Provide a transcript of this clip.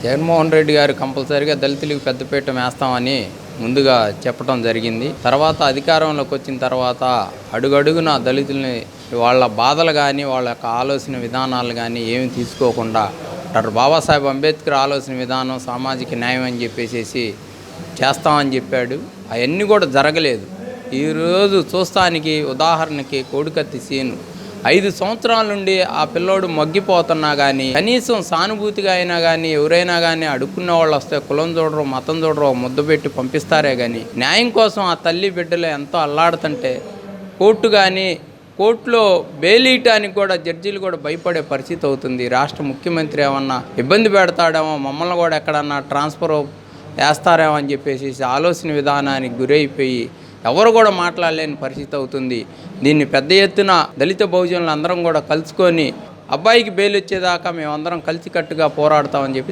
జగన్మోహన్ రెడ్డి గారు కంపల్సరీగా దళితులకు పెద్దపీట వేస్తామని ముందుగా చెప్పడం జరిగింది. తర్వాత అధికారంలోకి వచ్చిన తర్వాత అడుగడుగున దళితుల్ని వాళ్ళ బాధలు కానీ వాళ్ళ యొక్క ఆలోచన విధానాలు కానీ ఏమి తీసుకోకుండా డాక్టర్ బాబాసాహెబ్ అంబేద్కర్ ఆలోచన విధానం సామాజిక న్యాయం అని చెప్పేసి చేస్తామని చెప్పాడు. అవన్నీ కూడా జరగలేదు. ఈరోజు చూస్తానికి ఉదాహరణకి కోడికత్తి సీను 5 సంవత్సరాల నుండి ఆ పిల్లోడు మగ్గిపోతున్నా కానీ కనీసం సానుభూతిగా అయినా కానీ ఎవరైనా కానీ అడుక్కున్న వాళ్ళు వస్తే కులం చూడరు మతం చూడరు ముద్ద పెట్టి పంపిస్తారే కానీ న్యాయం కోసం ఆ తల్లి బిడ్డలు ఎంతో అల్లాడుతుంటే కోర్టులో బెయిలీయటానికి కూడా జడ్జీలు కూడా భయపడే పరిస్థితి అవుతుంది. రాష్ట్ర ముఖ్యమంత్రి ఏమన్నా ఇబ్బంది పెడతాడేమో, మమ్మల్ని కూడా ఎక్కడన్నా ట్రాన్స్ఫర్ వేస్తారేమో అని చెప్పేసి ఆలోచన విధానానికి గురైపోయి ఎవరు కూడా మాట్లాడలేని పరిస్థితి అవుతుంది. దీన్ని పెద్ద ఎత్తున దళిత బహుజనులు అందరం కూడా కలుసుకొని అబ్బాయికి బెయిల్ వచ్చేదాకా మేమందరం కలిసికట్టుగా పోరాడతామని చెప్పి